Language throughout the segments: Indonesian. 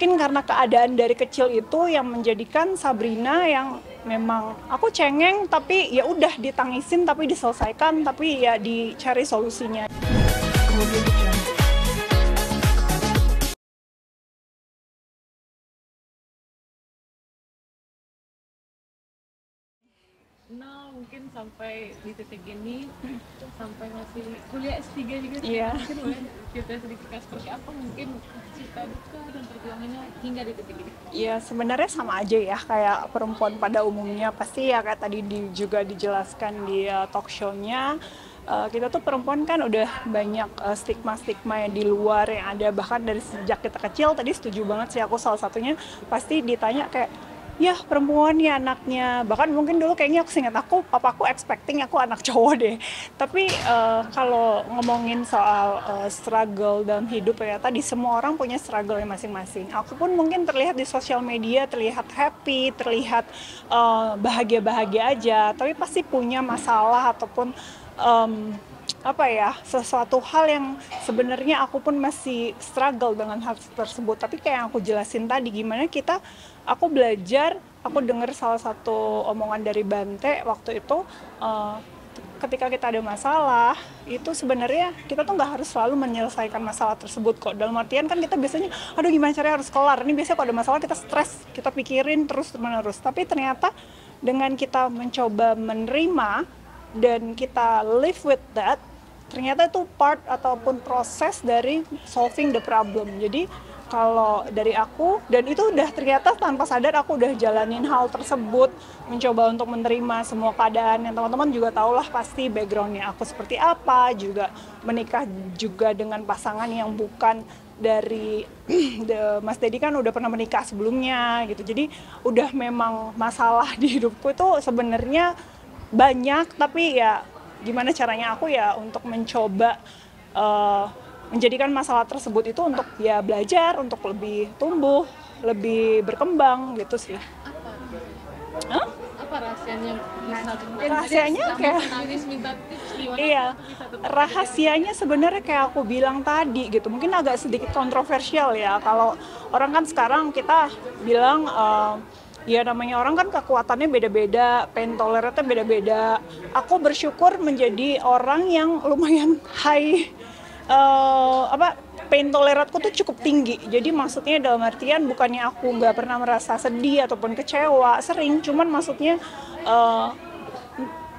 mungkin karena keadaan dari kecil itu yang menjadikan Sabrina yang memang aku cengeng tapi ya udah ditangisin tapi diselesaikan tapi ya dicari solusinya. Nah, mungkin sampai di titik ini sampai masih kuliah S3 juga Iya. mungkin boleh cerita sedikit seperti apa mungkin cita duka dan perjuangannya hingga di titik ini. Ya sebenarnya sama aja ya kayak perempuan pada umumnya, pasti ya kayak tadi juga dijelaskan di talk show-nya. Kita tuh perempuan kan udah banyak stigma-stigma yang di luar yang ada, bahkan dari sejak kita kecil. Tadi setuju banget sih aku, salah satunya pasti ditanya kayak, ya perempuan ya anaknya, bahkan mungkin dulu kayaknya aku ingat aku papaku expecting aku anak cowok deh. Tapi kalau ngomongin soal struggle dalam hidup ya, tadi semua orang punya struggle yang masing-masing. Aku pun mungkin terlihat di sosial media terlihat happy, terlihat bahagia-bahagia aja, tapi pasti punya masalah ataupun apa ya, sesuatu hal yang sebenarnya aku pun masih struggle dengan hal tersebut. Tapi kayak yang aku jelasin tadi, gimana aku belajar, aku dengar salah satu omongan dari Bante waktu itu, ketika kita ada masalah, itu sebenarnya kita tuh nggak harus selalu menyelesaikan masalah tersebut kok. Dalam artian kan kita biasanya, aduh gimana caranya harus kelar. Ini biasanya kalau ada masalah kita stres, kita pikirin terus-menerus. Tapi ternyata dengan kita mencoba menerima dan kita live with that, ternyata itu part ataupun proses dari solving the problem. Jadi kalau dari aku, dan itu udah ternyata tanpa sadar aku udah jalanin hal tersebut, mencoba untuk menerima semua keadaan yang teman-teman juga tahulah pasti backgroundnya aku seperti apa, juga menikah juga dengan pasangan yang bukan dari Mas Dedi kan udah pernah menikah sebelumnya gitu. Jadi udah memang masalah di hidupku itu sebenarnya banyak, tapi ya gimana caranya aku ya untuk mencoba menjadikan masalah tersebut itu untuk ya belajar, untuk lebih tumbuh, lebih berkembang gitu sih. Hah? Apa rahasianya bisa Rahasianya kayak nangis minta tips gimana iya, bisa tetap rahasianya sebenarnya kayak aku bilang tadi gitu, mungkin agak sedikit kontroversial ya. Kalau orang kan sekarang kita bilang ya namanya orang kan kekuatannya beda-beda, pain tolerance-nya beda-beda. Aku bersyukur menjadi orang yang lumayan high, pain tolerance-ku tuh cukup tinggi. Jadi maksudnya dalam artian bukannya aku nggak pernah merasa sedih ataupun kecewa, sering. Cuman maksudnya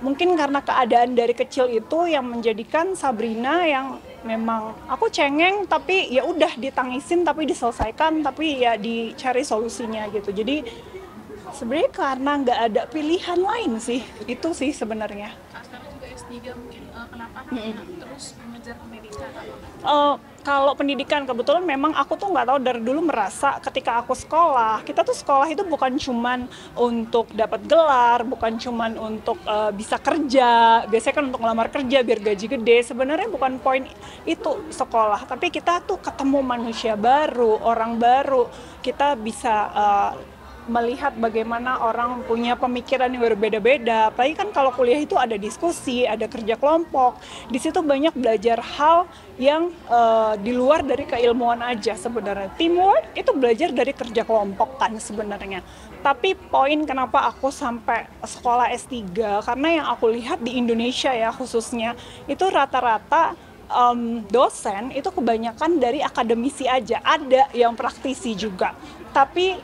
mungkin karena keadaan dari kecil itu yang menjadikan Sabrina yang memang aku cengeng tapi ya udah ditangisin tapi diselesaikan tapi ya dicari solusinya gitu. Jadi sebenarnya karena nggak ada pilihan lain sih, itu sih sebenarnya. sekarang juga S3 mungkin kenapa terus mengejar pendidikan Kalau pendidikan kebetulan memang aku tuh nggak tahu, dari dulu merasa ketika aku sekolah, kita tuh sekolah itu bukan cuman untuk dapat gelar, bukan cuman untuk bisa kerja. Biasanya kan untuk ngelamar kerja biar gaji gede. Sebenarnya bukan poin itu sekolah, tapi kita tuh ketemu manusia baru, orang baru. Kita bisa melihat bagaimana orang punya pemikiran yang berbeda-beda. Apalagi kan kalau kuliah itu ada diskusi, ada kerja kelompok. Di situ banyak belajar hal yang di luar dari keilmuan aja sebenarnya. Teamwork itu belajar dari kerja kelompok kan sebenarnya. Tapi poin kenapa aku sampai sekolah S3, karena yang aku lihat di Indonesia ya khususnya, itu rata-rata dosen itu kebanyakan dari akademisi aja. Ada yang praktisi juga. Tapi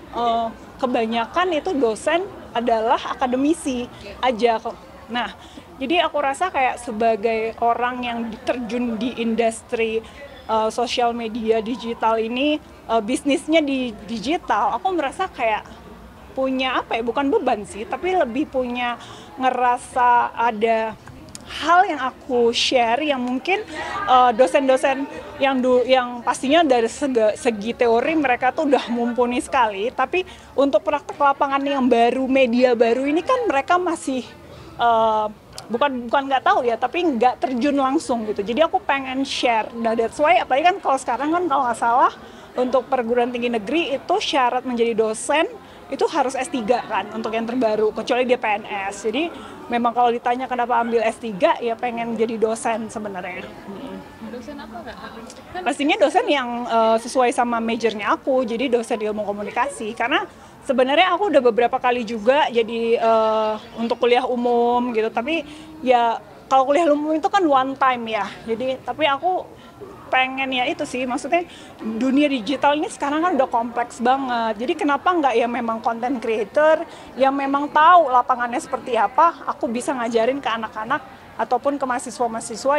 kebanyakan itu dosen adalah akademisi aja. Nah, jadi aku rasa kayak sebagai orang yang terjun di industri sosial media digital ini, bisnisnya di digital, aku merasa kayak punya apa ya, bukan beban sih, tapi lebih punya ngerasa ada hal yang aku share yang mungkin dosen-dosen yang pastinya dari segi teori mereka tuh udah mumpuni sekali, tapi untuk praktek lapangan yang baru, media baru ini kan mereka masih bukan nggak tahu ya, tapi nggak terjun langsung gitu. Jadi aku pengen share. Nah that's why, apalagi kan kalau sekarang kan kalau nggak salah untuk perguruan tinggi negeri itu syarat menjadi dosen itu harus S3 kan untuk yang terbaru, kecuali dia PNS. Jadi memang kalau ditanya kenapa ambil S3, ya pengen jadi dosen sebenarnya. Dosen apa nggak? Kan Pastinya dosen yang sesuai sama majornya aku, jadi dosen ilmu komunikasi. Karena sebenarnya aku udah beberapa kali juga jadi untuk kuliah umum gitu, tapi ya kalau kuliah umum itu kan one time ya. Jadi tapi aku pengen ya itu sih, maksudnya dunia digital ini sekarang kan udah kompleks banget. Jadi kenapa nggak ya memang content creator yang memang tahu lapangannya seperti apa, aku bisa ngajarin ke anak-anak ataupun ke mahasiswa-mahasiswa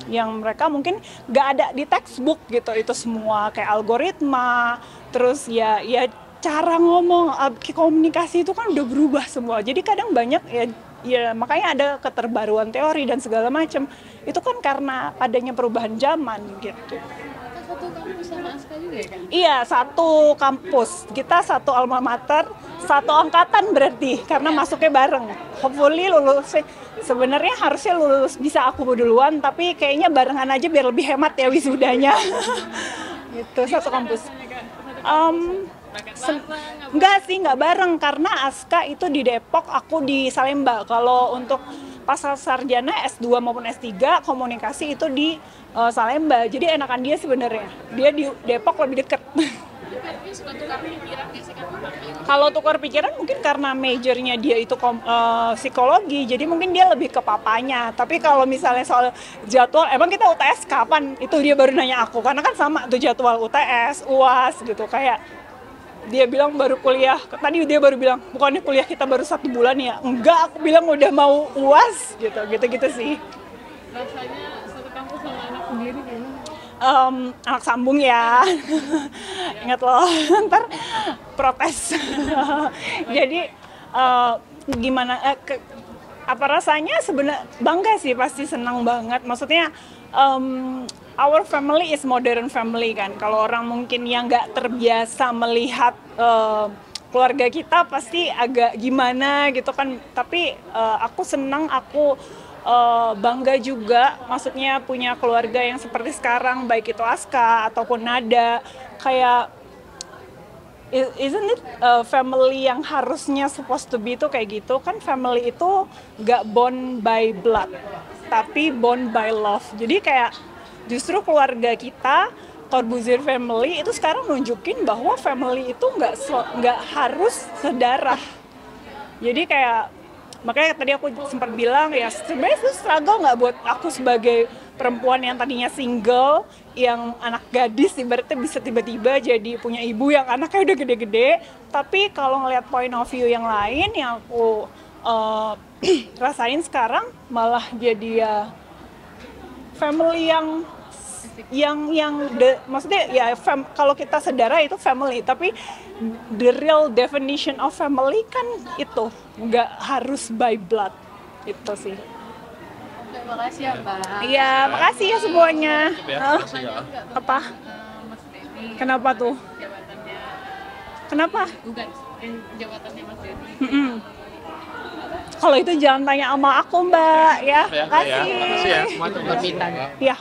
yang mereka mungkin nggak ada di textbook gitu, itu semua kayak algoritma, terus ya cara ngomong, komunikasi itu kan udah berubah semua. Jadi kadang banyak ya makanya ada keterbaruan teori dan segala macam. Itu kan karena adanya perubahan zaman gitu. satu kampus sama Aska juga ya kan? Iya, satu kampus. Kita satu alma mater, satu angkatan berarti karena masuknya bareng. Hopefully lulus. Sebenarnya harusnya lulus bisa aku duluan, tapi kayaknya barengan aja biar lebih hemat ya wisudanya. Gitu, satu kampus. Enggak sih, nggak bareng karena Aska itu di Depok, aku di Salemba. Kalau untuk pasal sarjana S2 maupun S3 komunikasi itu di Salemba. Jadi enakan dia sebenarnya. Dia di Depok lebih deket. Kalau tukar pikiran mungkin karena majornya dia itu psikologi, jadi mungkin dia lebih ke papanya. Tapi kalau misalnya soal jadwal, emang kita UTS kapan? Itu dia baru nanya aku, karena kan sama tuh jadwal UTS, UAS gitu. Kayak dia bilang baru kuliah, tadi dia baru bilang, bukannya kuliah kita baru 1 bulan ya? Enggak, aku bilang udah mau UAS gitu sih. Rasanya satu kampus sama anak sendiri gimana? Anak sambung ya. Ingat loh, ntar protes. Jadi gimana apa rasanya? Sebenarnya bangga sih, pasti senang banget. Maksudnya our family is modern family kan. Kalau orang mungkin yang nggak terbiasa melihat keluarga kita pasti agak gimana gitu kan. Tapi aku senang, aku bangga juga, maksudnya punya keluarga yang seperti sekarang, baik itu Aska ataupun Nada. Kayak isn't it family yang harusnya supposed to be itu kayak gitu kan. Family itu gak bond by blood, tapi bond by love. Jadi kayak justru keluarga kita, Corbuzier family itu sekarang nunjukin bahwa family itu nggak harus sedarah. Jadi kayak makanya tadi aku sempat bilang ya sebenarnya itu struggle nggak buat aku sebagai perempuan yang tadinya single, yang anak gadis ibaratnya bisa tiba-tiba jadi punya ibu yang anaknya udah gede-gede. Tapi kalau ngelihat point of view yang lain yang aku rasain sekarang malah jadi ya family maksudnya ya kalau kita saudara itu family, tapi the real definition of family kan itu nggak harus by blood, itu sih. Terima kasih ya Mbak. Iya, makasih ya semuanya. Apa? Mas Denny. Kenapa tuh? Jabatannya. Kenapa? Bukan, jabatannya Mas Denny. Kalau itu jangan tanya sama aku Mbak ya. Makasih. Makasih ya. Ya.